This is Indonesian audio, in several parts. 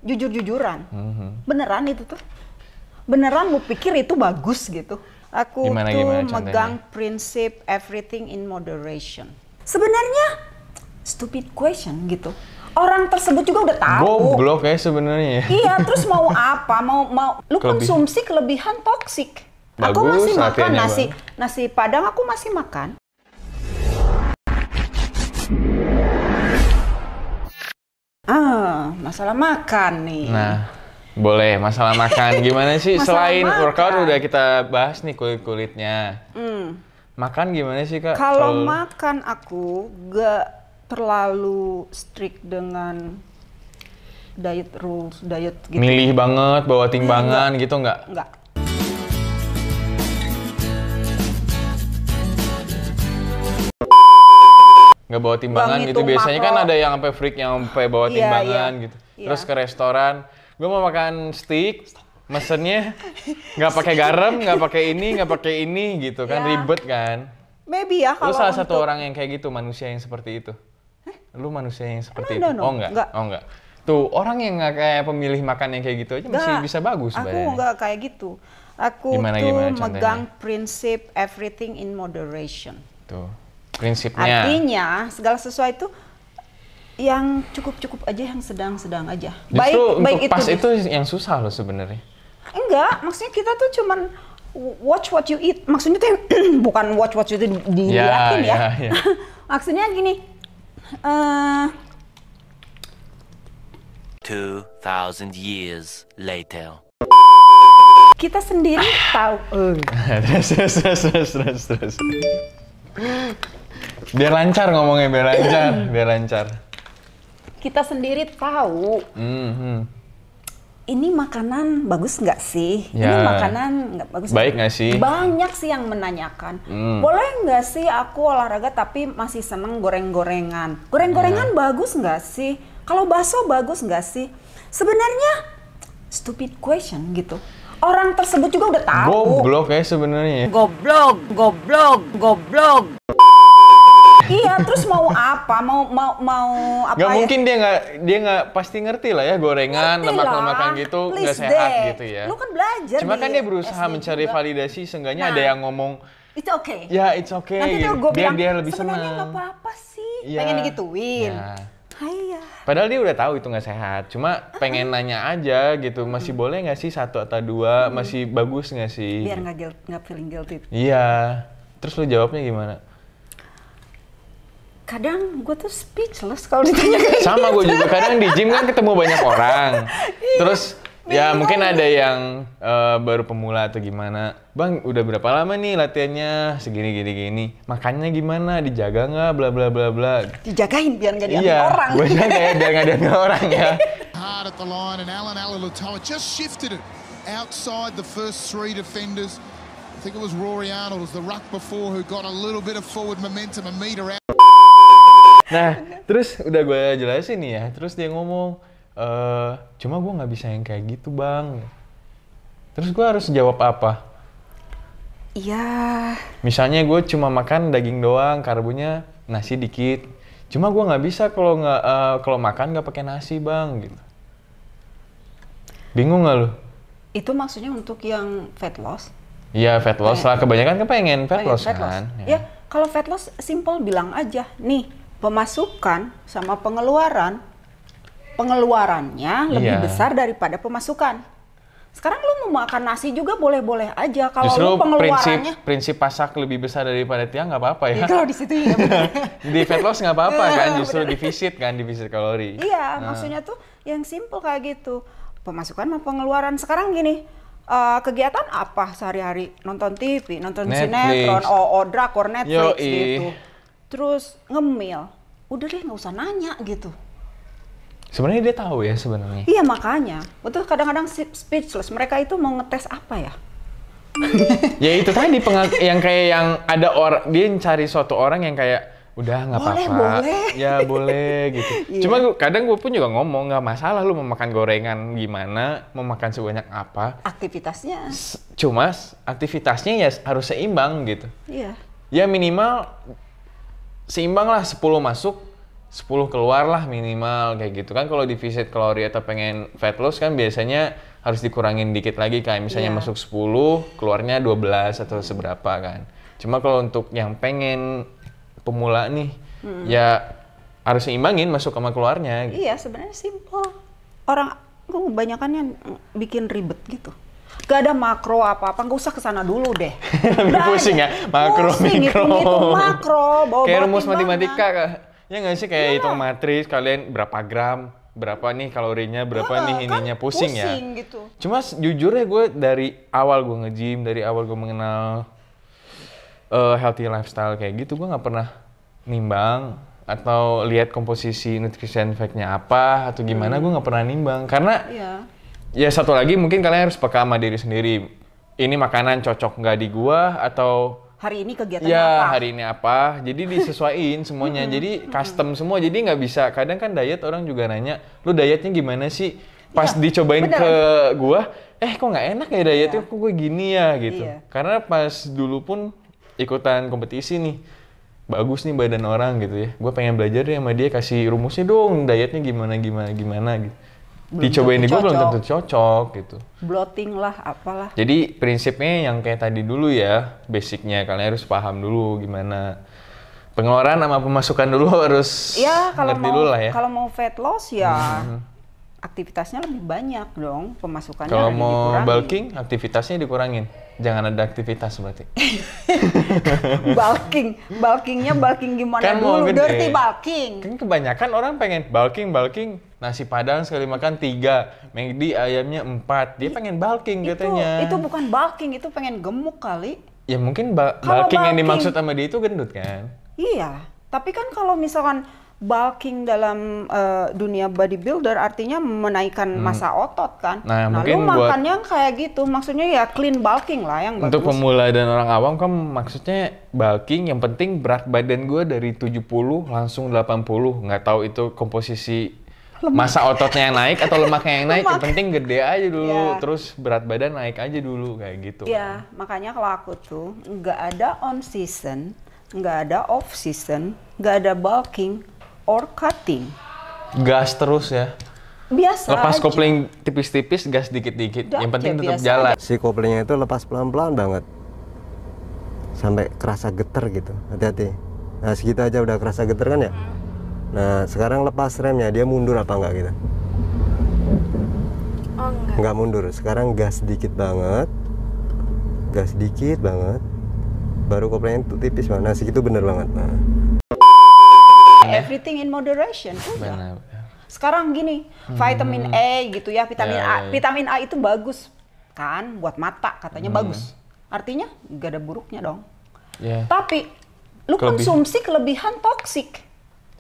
jujur-jujuran. Beneran itu tuh. Beneran mau pikir itu bagus gitu. Aku Gimana megang prinsip everything in moderation. Sebenarnya stupid question gitu. Orang tersebut juga udah tahu. Goblok ya sebenarnya. Iya, terus mau apa? Mau lu konsumsi kelebihan toksik. Aku Bagus, masih makan latihannya nasi Padang, aku masih makan. Masalah makan nih. Nah, boleh masalah makan. Gimana sih selain workout udah kita bahas nih kulit-kulitnya. Makan gimana sih Kak? Kalau makan aku gak terlalu strict dengan diet rules, diet gitu. Milih banget, bawa timbangan gitu nggak? Enggak. Nggak bawa timbangan gitu. Biasanya kan ada yang sampai freak yang sampai bawa timbangan gitu. Terus ke restoran, gue mau makan steak, mesennya nggak pakai garam, nggak pakai ini gitu kan, ribet kan? Maybe ya kalau lu salah satu orang yang kayak gitu, manusia yang seperti itu. Lu manusia yang seperti itu? No. Oh enggak. Oh enggak. Tuh orang yang nggak kayak pemilih makan yang kayak gitu aja masih bisa bagus sebenarnya. Aku nggak kayak gitu. Aku gimana megang prinsip everything in moderation. Tuh prinsipnya. Artinya segala sesuatu itu yang cukup-cukup aja, yang sedang-sedang aja. Justru baik untuk pas itu yang susah loh sebenarnya. Enggak, maksudnya kita tuh cuman watch what you eat. Maksudnya tuh bukan watch what you eat diliatin ya. Maksudnya gini. 2000 years later. Kita sendiri tahu. Terus. Biar lancar ngomongnya, biar lancar. Kita sendiri tahu. Ini makanan bagus nggak sih? Ya. Ini makanan nggak bagus. Baik nggak sih? Banyak sih yang menanyakan. Boleh nggak sih aku olahraga tapi masih seneng goreng-gorengan? Goreng-gorengan bagus nggak sih? Kalau bakso bagus nggak sih? Sebenarnya stupid question gitu. Orang tersebut juga udah tahu. Goblok ya sebenarnya. Goblok. Iya, terus mau apa? Mau apa? Gak mungkin dia nggak pasti ngerti lah ya gorengan, lemak-lemakan gitu nggak sehat gitu ya. Lu kan belajar. Cuma kan dia berusaha mencari validasi, seenggaknya ada yang ngomong. It's okay. Ya, it's okay. Nanti gitu. gue Biar bilang, dia lebih senang. sebenarnya nggak apa-apa sih. Ya. Pengen digituin. Ya. Iya. Padahal dia udah tahu itu nggak sehat. Cuma pengen nanya aja gitu, masih boleh nggak sih 1 atau 2? Masih bagus nggak sih? Biar nggak feeling guilty. Iya. Terus lu jawabnya gimana? Kadang gue tuh speechless kalau ditanya kayak Sama gue juga, kadang di gym kan ketemu banyak orang. Terus ya mungkin ada yang baru pemula atau gimana. Bang, udah berapa lama nih latihannya? Segini gini. Makannya gimana? Dijaga nggak? Bla bla bla bla. dijagain biar nggak diambil orang. Gue jaga ya biar nggak diambil orang ya. Hard at the line and Alan Alaalatoa just shifted it outside the first 3 defenders. I think it was Rory Arnold, was the ruck before, who got a little bit of forward momentum, a metre out. Nah, terus udah gue jelasin nih ya, terus dia ngomong, cuma gue nggak bisa yang kayak gitu bang. Terus gue harus jawab apa? Iya. Misalnya gue cuma makan daging doang, karbonya nasi dikit. Cuma gue nggak bisa kalau makan nggak pakai nasi bang, gitu. Bingung nggak lu? Itu maksudnya untuk yang fat loss? Iya fat loss lah, kebanyakan kan pengen fat loss kan. Ya, kalau fat loss simple bilang aja, nih pemasukan sama pengeluarannya lebih besar daripada pemasukan. Sekarang lu mau makan nasi juga boleh-boleh aja kalau lu pengeluarannya. prinsip pasak lebih besar daripada tiang nggak apa-apa ya. Kalau di situ ya benar. Di fat loss nggak apa-apa kan, justru defisit kalori. Iya, maksudnya tuh yang simple kayak gitu. Pemasukan sama pengeluaran. Sekarang gini, kegiatan apa sehari-hari? Nonton TV, nonton sinetron, drakor, Netflix gitu. Terus ngemil, udah deh nggak usah nanya gitu. Sebenarnya dia tahu ya sebenarnya. Iya makanya, betul kadang-kadang speechless. Mereka itu mau ngetes apa ya? Ya itu tadi yang kayak yang ada orang dia cari suatu orang yang kayak udah nggak apa-apa. Boleh. Ya boleh gitu. Cuma kadang gue pun juga ngomong nggak masalah lu mau makan gorengan gimana, mau makan sebanyak apa. Aktivitasnya. Cuma aktivitasnya ya harus seimbang gitu. Iya. Ya minimal seimbang lah 10 masuk, 10 keluar lah minimal kayak gitu kan. Kalau defisit kalori atau pengen fat loss kan biasanya harus dikurangin dikit lagi, kayak misalnya masuk 10 keluarnya 12 atau seberapa kan. Cuma kalau untuk yang pengen pemula nih ya harus seimbangin masuk sama keluarnya gitu. Iya, sebenarnya simple. Orang kebanyakan yang bikin ribet gitu. Gak ada makro apa-apa, nggak usah kesana dulu deh. Lebih pusing ya, makro, pusing, mikro. Hitung makro, kayak rumus matematika kah? Ya nggak sih, kayak hitung matris, kalian berapa gram, berapa nih kalorinya, berapa nih ininya, kan pusing ya. Gitu. Cuma jujur ya gue dari awal gue nge-gym, dari awal gue mengenal healthy lifestyle kayak gitu, gue nggak pernah nimbang atau lihat komposisi nutrition fact-nya apa atau gimana, gue nggak pernah nimbang. Karena ya satu lagi mungkin kalian harus peka sama diri sendiri. Ini makanan cocok nggak di gua, atau hari ini kegiatannya ya, apa? hari ini apa. Jadi disesuaiin semuanya. Jadi custom semua. Jadi nggak bisa. Kadang kan diet orang juga nanya, lu dietnya gimana sih? Pas dicobain ke gua, kok nggak enak ya dietnya, kok gue gini ya gitu. Karena pas dulu pun ikutan kompetisi nih, bagus nih badan orang gitu ya. Gue pengen belajar deh sama dia, kasih rumusnya dong, dietnya gimana gitu. Dicobain di gue belum tentu cocok gitu. Bloating lah, apalah. Jadi prinsipnya yang kayak tadi dulu ya, basicnya kalian harus paham dulu gimana pengeluaran sama pemasukan dulu harus ngerti dulu lah ya. Kalau mau fat loss ya aktivitasnya lebih banyak dong, pemasukannya kalau dikurangi. mau bulking, aktivitasnya dikurangin. Jangan ada aktivitas berarti. Bulkingnya bulking gimana kan dulu? Dirty bulking. Kan kebanyakan orang pengen bulking, nasi padang sekali makan 3, McD ayamnya 4. Dia pengen bulking katanya. Itu bukan bulking, itu pengen gemuk kali. Ya mungkin bulking yang dimaksud sama dia itu gendut kan? Iya, tapi kan kalau misalkan bulking dalam dunia bodybuilder artinya menaikkan massa otot kan. Nah mungkin lu makannya kayak gitu, maksudnya ya clean bulking lah yang bagus. Untuk pemula dan orang awam kan maksudnya bulking yang penting berat badan gue dari 70 langsung 80. Nggak tahu itu komposisi massa ototnya yang naik atau lemaknya yang naik. Yang penting gede aja dulu, terus berat badan naik aja dulu kayak gitu. Iya, makanya kalau aku tuh nggak ada on season, nggak ada off season, nggak ada bulking or cutting. Gas terus ya. Biasa lepas aja. kopling tipis-tipis, gas dikit-dikit. Yang penting tetap jalan. Si koplingnya itu lepas pelan-pelan banget. Sampai kerasa getar gitu. Hati-hati. Nah segitu aja udah kerasa getar kan ya. Nah sekarang lepas remnya, dia mundur apa enggak gitu? Oh enggak. Enggak mundur. Sekarang gas dikit banget. Gas dikit banget. Baru koplingnya itu tipis banget. Nah segitu bener banget. Nah. Everything in moderation. Benar. Sekarang gini, vitamin A gitu ya, vitamin A. Vitamin A itu bagus kan buat mata, katanya bagus. Artinya gak ada buruknya dong. Tapi lu konsumsi kelebihan toksik.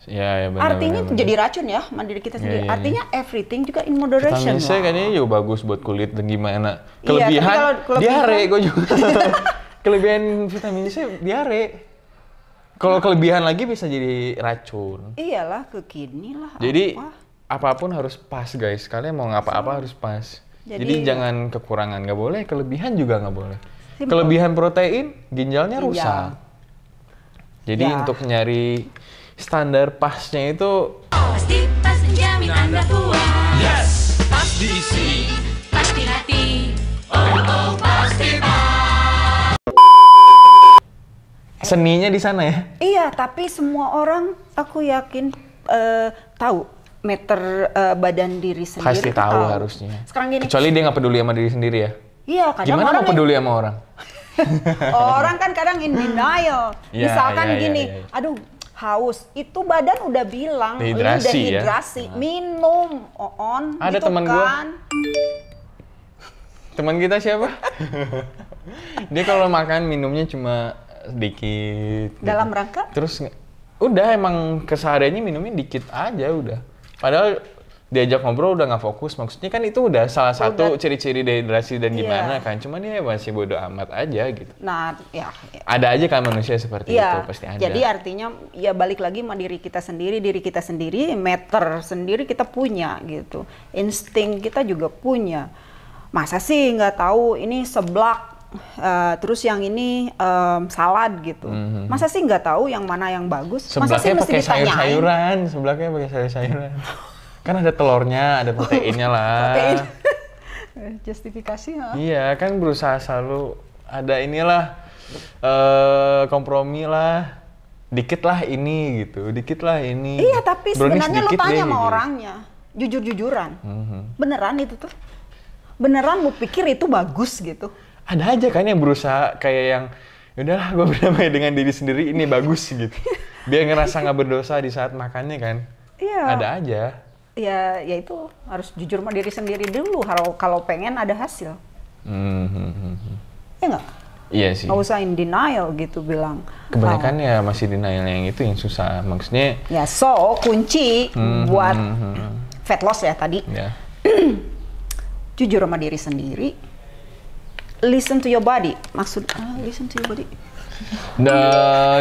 Ya, benar. Artinya itu jadi racun ya, mandiri kita sendiri. Artinya everything juga in moderation. Vitamin C kayaknya juga bagus buat kulit dan gimana. Iya, Kelebihan diare gue juga. Kelebihan vitamin C diare. Kalau kelebihan lagi bisa jadi racun. Iyalah, ke kidney lah. Jadi apapun harus pas guys. Kalian mau ngapa-apa harus pas. Jadi jangan kekurangan, nggak boleh. Kelebihan juga nggak boleh. Simple. Kelebihan protein, ginjalnya rusak. Jadi untuk nyari standar pasnya itu pasti pas menjamin Anda puas. Yes, pas diisi, Pasti hati. Oh pasti pas. seninya di sana ya. Iya, tapi semua orang aku yakin tahu meter badan diri sendiri. Pasti tahu harusnya. Sekarang gini. Kecuali dia nggak peduli sama diri sendiri ya. Iya, kadang gimana orang mau peduli sama orang? orang kan kadang in denial. Misalkan gini, aduh haus, itu badan udah bilang dehidrasi, udah dehidrasi, minum, ada gitu teman kan. gua. Teman kita siapa? Dia kalau makan minumnya cuma sedikit. Dalam gitu. rangka? Terus udah emang kesehariannya minumnya dikit aja udah. Padahal diajak ngobrol udah nggak fokus. Maksudnya kan itu udah salah satu ciri-ciri dehidrasi dan gimana kan. Cuma dia masih bodo amat aja gitu. Nah, ya. Ada aja kan manusia seperti itu, pasti ada. Jadi artinya ya balik lagi sama diri kita sendiri, meter sendiri kita punya gitu. Insting kita juga punya. Masa sih nggak tahu ini seblak terus yang ini salad gitu. Masa sih nggak tahu yang mana yang bagus? Masa sih Seblaknya mesti pakai ditanyain? sayur-sayuran, seblaknya pakai sayur-sayuran. Kan ada telurnya, ada proteinnya lah. Protein. Justifikasi, ha? Iya, kan berusaha selalu ada inilah kompromi lah. Dikit lah ini gitu, dikit lah ini. Iya, tapi Brownies sebenarnya lu dikit tanya deh, sama gitu. orangnya, jujur-jujuran. Beneran itu tuh? Beneran lu pikir itu bagus gitu? Ada aja kan yang berusaha kayak yang yaudahlah gue berdamai dengan diri sendiri, ini bagus gitu. Biar ngerasa nggak berdosa di saat makannya kan. Iya. Ada aja. Ya itu harus jujur sama diri sendiri dulu kalau pengen ada hasil. Ya nggak? Iya sih. Nggak usah in denial gitu bilang. Kebanyakan ya masih denial yang itu yang susah. Maksudnya Ya kunci buat fat loss ya tadi. ya. Jujur sama diri sendiri. Listen to your body. Listen to your body.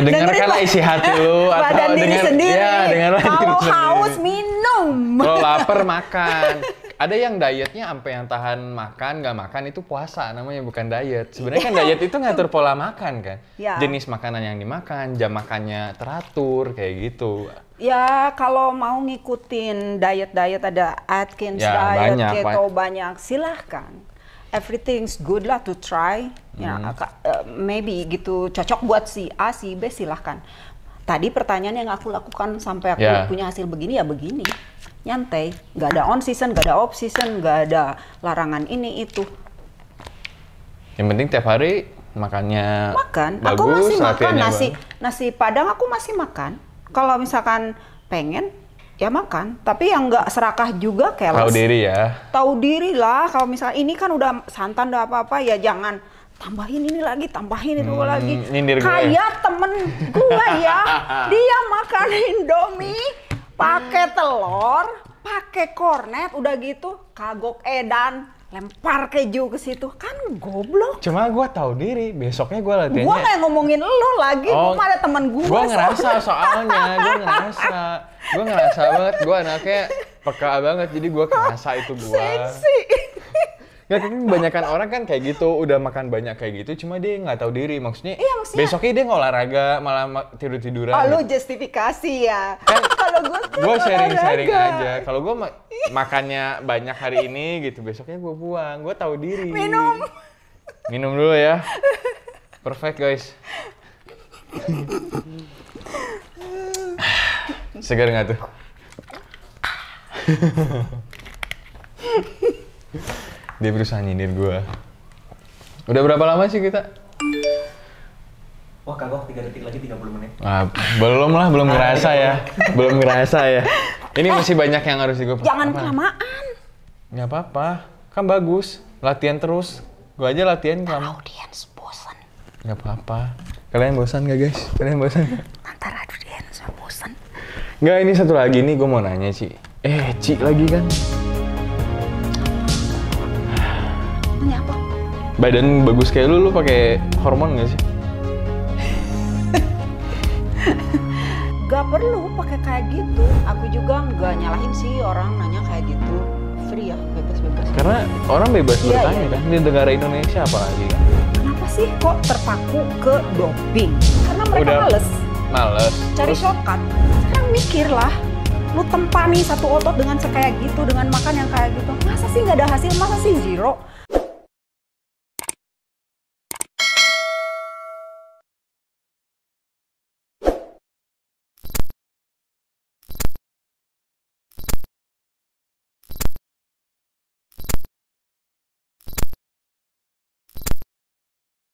Dengarkanlah isi hati lu atau badan diri dengar sendiri. ya dengarlah diri Kalau sendiri. haus minum. Kalau lapar makan. Ada yang dietnya sampai yang tahan makan nggak makan itu puasa, namanya bukan diet. Sebenarnya kan diet itu ngatur pola makan kan. Ya. Jenis makanan yang dimakan, jam makannya teratur kayak gitu. Ya kalau mau ngikutin diet ada Atkins Ya, diet, banyak, keto banyak, silahkan. Everything's good lah to try. Ya, maybe gitu cocok buat si A, si B, silahkan. Tadi pertanyaan yang aku lakukan sampai aku punya hasil begini ya begini. Nyantai, nggak ada on season, nggak ada off season, nggak ada larangan ini itu. Yang penting tiap hari makannya Makan, bagus, aku masih makan latihannya nasi padang aku masih makan. Kalau misalkan pengen ya makan, tapi yang nggak serakah juga keles. tahu diri ya. Tahu diri lah. Kalau misalnya ini kan udah santan udah apa-apa ya jangan tambahin ini lagi, tambahin itu lagi. Nyindir gue. Kayak temen gue ya, dia makan Indomie pakai telur, pakai kornet, udah gitu kagok edan, lempar keju ke situ, kan goblok. Cuma gue tahu diri, besoknya gue latihannya. Gua nggak ngomongin lu lagi, gua mah ada temen gua. Gue ngerasa soalnya, gue ngerasa banget, gue anaknya peka banget, jadi gue kerasa itu gue. Sensi. Nggak, kan kebanyakan orang kan kayak gitu, udah makan banyak kayak gitu, cuma dia nggak tahu diri, maksudnya, Iya, maksudnya- besoknya dia nggak olahraga, malah tidur-tiduran. Oh, lu gitu. justifikasi ya. Kan Kalau gue sharing-sharing olahraga. aja. Kalau gue makannya banyak hari ini gitu, besoknya gue buang. Gue tahu diri. Minum dulu ya. Perfect guys. Segar nggak tuh? Dia berusaha nyindir gue. Udah berapa lama sih kita? Wah kagok 3 detik lagi 30 menit. Belum lah, belum ngerasa ya. Belum ngerasa ya. Ini masih banyak yang harus gue. Jangan kelamaan. Nggak apa-apa, kan bagus. Latihan terus. Gue aja latihan kamu. Audiens bosan. Nggak apa-apa. Kalian bosan nggak guys? Kalian bosan nggak? Antara audiens bosan. Nggak, ini satu lagi nih gue mau nanya Ci. Ci lagi kan? Ini apa? Badan bagus kayak lu pakai hormon nggak sih? Gak perlu pakai kayak gitu. Aku juga nggak nyalahin sih orang nanya kayak gitu. Free ya, bebas-bebas. Karena orang bebas Iya, bertanya iya. kan di negara Indonesia apalagi kan. Kenapa sih kok terpaku ke doping? Karena mereka Udah males cari Terus shortcut. Sekarang mikir lah, lu tempani satu otot dengan kayak gitu, dengan makan yang kayak gitu. Masa sih nggak ada hasil? Masa sih zero?